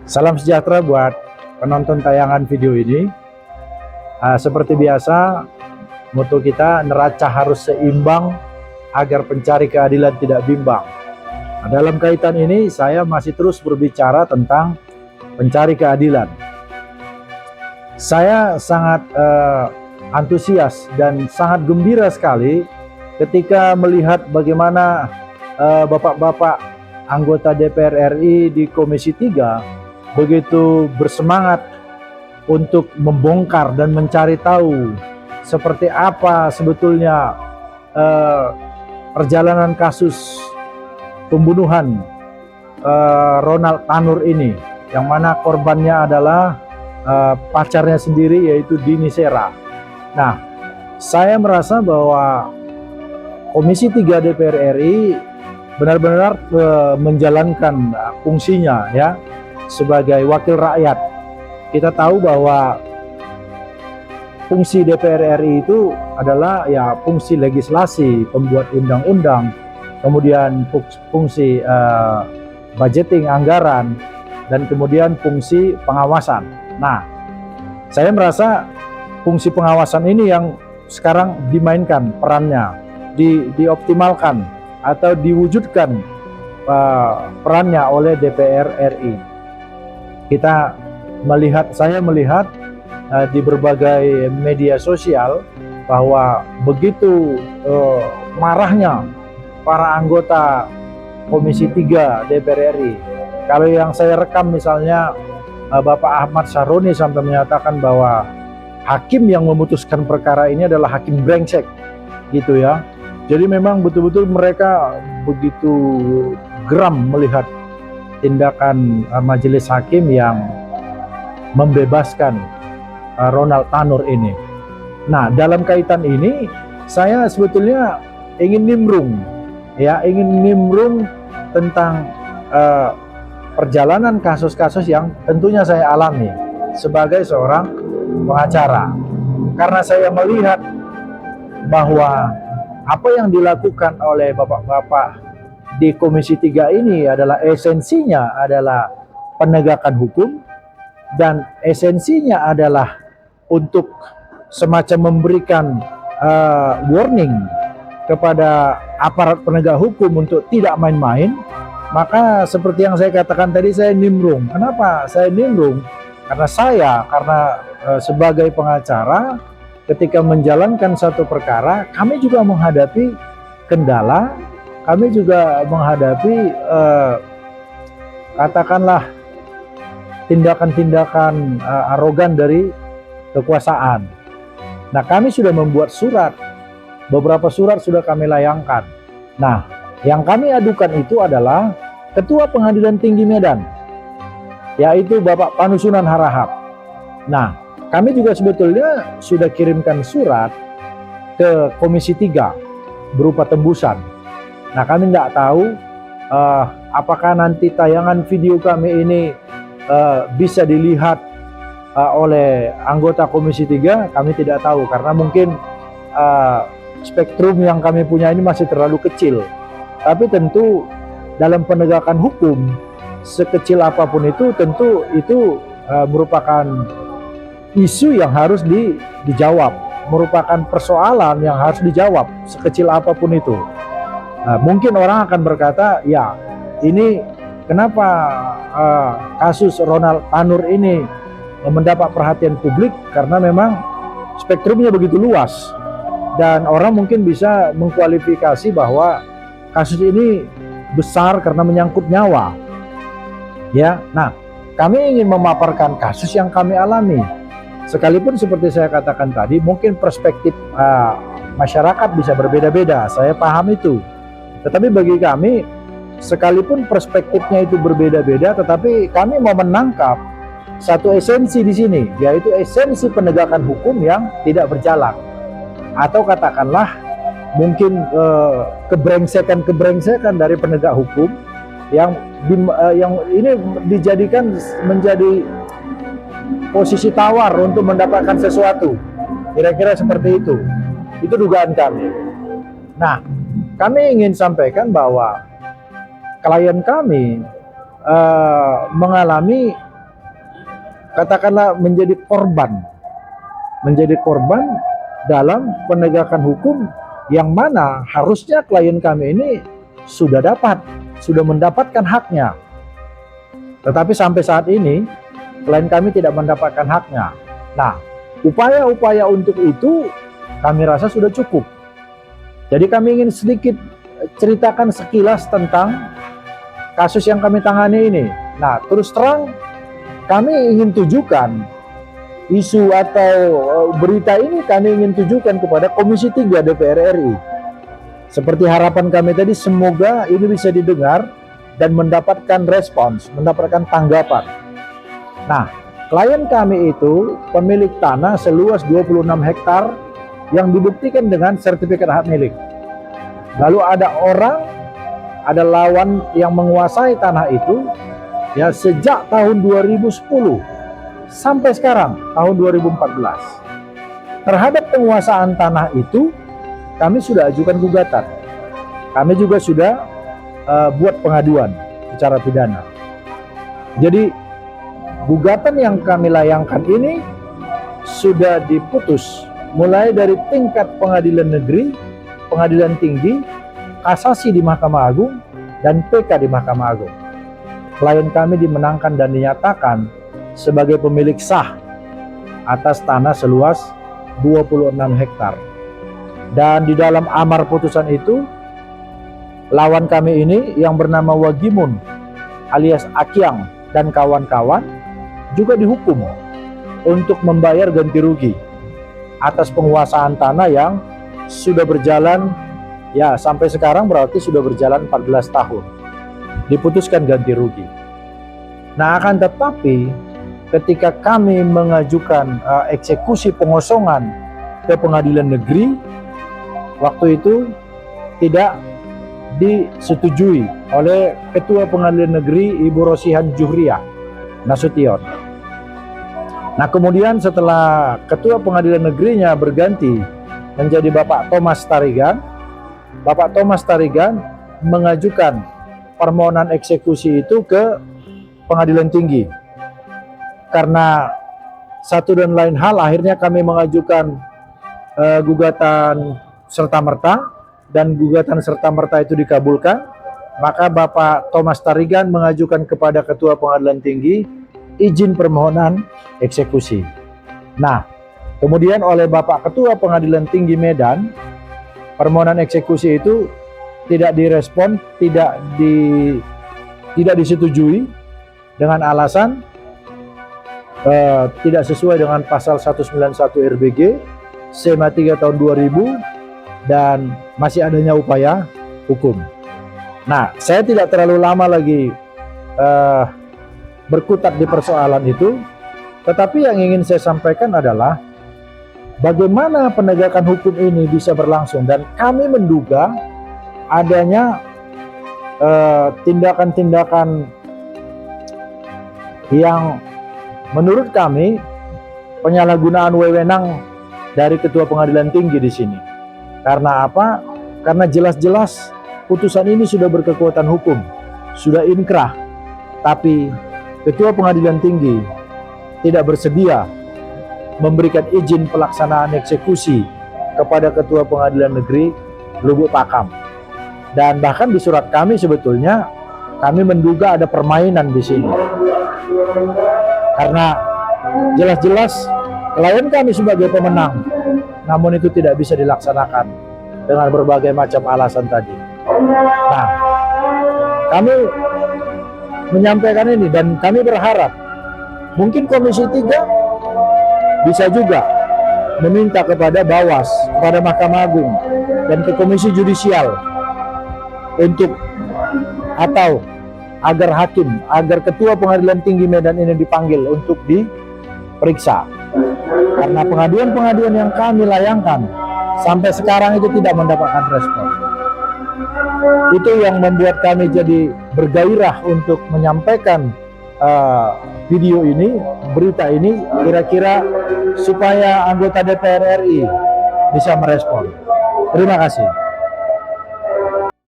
Salam sejahtera buat penonton tayangan video ini. Seperti biasa, moto kita neraca harus seimbang agar pencari keadilan tidak bimbang. Dalam kaitan ini saya masih terus berbicara tentang pencari keadilan. Saya sangat antusias dan sangat gembira sekali ketika melihat bagaimana bapak-bapak anggota DPR RI di Komisi 3 begitu bersemangat untuk membongkar dan mencari tahu seperti apa sebetulnya perjalanan kasus pembunuhan Ronald Tanur ini, yang mana korbannya adalah pacarnya sendiri, yaitu Dini Sera. Nah, saya merasa bahwa Komisi 3 DPR RI benar-benar menjalankan fungsinya ya sebagai wakil rakyat. Kita tahu bahwa fungsi DPR RI itu adalah ya fungsi legislasi, pembuat undang-undang, kemudian fungsi budgeting anggaran, dan kemudian fungsi pengawasan. Nah, saya merasa fungsi pengawasan ini yang sekarang dimainkan perannya, dioptimalkan atau diwujudkan perannya oleh DPR RI. Saya melihat di berbagai media sosial bahwa begitu marahnya para anggota Komisi 3 DPR RI. Kalau yang saya rekam misalnya Bapak Ahmad Saroni sampai menyatakan bahwa hakim yang memutuskan perkara ini adalah hakim brengsek gitu ya. Jadi memang betul-betul mereka begitu geram melihat tindakan majelis hakim yang membebaskan Ronald Tanur ini. Nah, dalam kaitan ini saya sebetulnya ingin nimbrung tentang perjalanan kasus-kasus yang tentunya saya alami sebagai seorang pengacara. Karena saya melihat bahwa apa yang dilakukan oleh bapak-bapak di Komisi 3 ini adalah esensinya adalah penegakan hukum, dan esensinya adalah untuk semacam memberikan warning kepada aparat penegak hukum untuk tidak main-main. Maka seperti yang saya katakan tadi, saya nimbrung. Kenapa saya nimbrung? Karena sebagai pengacara, ketika menjalankan satu perkara, kami juga menghadapi kendala, kami juga menghadapi katakanlah tindakan-tindakan arogan dari kekuasaan. Nah, kami sudah membuat surat, beberapa surat sudah kami layangkan. Nah, yang kami adukan itu adalah Ketua Pengadilan Tinggi Medan, yaitu Bapak Panusunan Harahap. Nah, kami juga sebetulnya sudah kirimkan surat ke Komisi 3 berupa tembusan. Nah, kami tidak tahu apakah nanti tayangan video kami ini bisa dilihat oleh anggota Komisi 3. Kami tidak tahu karena mungkin spektrum yang kami punya ini masih terlalu kecil. Tapi tentu dalam penegakan hukum, sekecil apapun itu, tentu itu merupakan isu yang harus dijawab, merupakan persoalan yang harus dijawab sekecil apapun itu. Mungkin orang akan berkata, ya ini kenapa kasus Ronald Tanur ini mendapat perhatian publik, karena memang spektrumnya begitu luas dan orang mungkin bisa mengkualifikasi bahwa kasus ini besar karena menyangkut nyawa. Ya, nah kami ingin memaparkan kasus yang kami alami. Sekalipun seperti saya katakan tadi, mungkin perspektif masyarakat bisa berbeda-beda, saya paham itu. Tetapi bagi kami, sekalipun perspektifnya itu berbeda-beda, tetapi kami mau menangkap satu esensi di sini, yaitu esensi penegakan hukum yang tidak berjalan. Atau katakanlah mungkin kebrengsekan dari penegak hukum yang ini dijadikan menjadi posisi tawar untuk mendapatkan sesuatu. Kira-kira seperti itu. Itu dugaan kami. Nah, kami ingin sampaikan bahwa klien kami mengalami, katakanlah menjadi korban dalam penegakan hukum, yang mana harusnya klien kami ini sudah mendapatkan haknya. Tetapi sampai saat ini klien kami tidak mendapatkan haknya. Nah, upaya-upaya untuk itu kami rasa sudah cukup. Jadi kami ingin sedikit ceritakan sekilas tentang kasus yang kami tangani ini. Nah, terus terang kami ingin tujukan isu atau berita ini, kami ingin tujukan kepada Komisi 3 DPR RI. Seperti harapan kami tadi, semoga ini bisa didengar dan mendapatkan respons, mendapatkan tanggapan. Nah, klien kami itu pemilik tanah seluas 26 hektar yang dibuktikan dengan sertifikat hak milik. Lalu ada lawan yang menguasai tanah itu ya sejak tahun 2010 sampai sekarang tahun 2014. Terhadap penguasaan tanah itu kami sudah ajukan gugatan. Kami juga sudah buat pengaduan secara pidana. Jadi gugatan yang kami layangkan ini sudah diputus mulai dari tingkat pengadilan negeri, pengadilan tinggi, kasasi di Mahkamah Agung, dan PK di Mahkamah Agung. Klien kami dimenangkan dan dinyatakan sebagai pemilik sah atas tanah seluas 26 hektar. Dan di dalam amar putusan itu, lawan kami ini yang bernama Wagimun alias Akyang dan kawan-kawan juga dihukum untuk membayar ganti rugi atas penguasaan tanah yang sudah berjalan ya sampai sekarang, berarti sudah berjalan 14 tahun. Diputuskan ganti rugi. Nah, akan tetapi ketika kami mengajukan eksekusi pengosongan ke pengadilan negeri, waktu itu tidak disetujui oleh Ketua Pengadilan Negeri Ibu Rosihan Juhriah Nasution. Nah, kemudian setelah Ketua Pengadilan Negerinya berganti menjadi Bapak Thomas Tarigan, Bapak Thomas Tarigan mengajukan permohonan eksekusi itu ke Pengadilan Tinggi. Karena satu dan lain hal, akhirnya kami mengajukan gugatan serta-merta, dan gugatan serta-merta itu dikabulkan. Maka Bapak Thomas Tarigan mengajukan kepada Ketua Pengadilan Tinggi izin permohonan eksekusi. Nah, kemudian oleh Bapak Ketua Pengadilan Tinggi Medan, permohonan eksekusi itu tidak direspon, tidak disetujui dengan alasan tidak sesuai dengan pasal 191 RBG SEMA 3 tahun 2000 dan masih adanya upaya hukum. Nah, saya tidak terlalu lama lagi berkutat di persoalan itu, tetapi yang ingin saya sampaikan adalah bagaimana penegakan hukum ini bisa berlangsung, dan kami menduga adanya tindakan-tindakan yang menurut kami penyalahgunaan wewenang dari Ketua Pengadilan Tinggi di sini. Karena apa? Karena jelas-jelas putusan ini sudah berkekuatan hukum, sudah inkrah, tapi Ketua Pengadilan Tinggi tidak bersedia memberikan izin pelaksanaan eksekusi kepada Ketua Pengadilan Negeri Lubuk Pakam. Dan bahkan di surat kami sebetulnya kami menduga ada permainan di sini. Karena jelas-jelas klien kami sebagai pemenang, namun itu tidak bisa dilaksanakan dengan berbagai macam alasan tadi. Nah, kami menyampaikan ini dan kami berharap mungkin Komisi 3 bisa juga meminta kepada Bawas, kepada Mahkamah Agung, dan ke Komisi Judisial untuk atau agar hakim, agar Ketua Pengadilan Tinggi Medan ini dipanggil untuk diperiksa. Karena pengaduan-pengaduan yang kami layangkan sampai sekarang itu tidak mendapatkan respon. Itu yang membuat kami jadi bergairah untuk menyampaikan video ini, berita ini, kira-kira supaya anggota DPR RI bisa merespon. Terima kasih.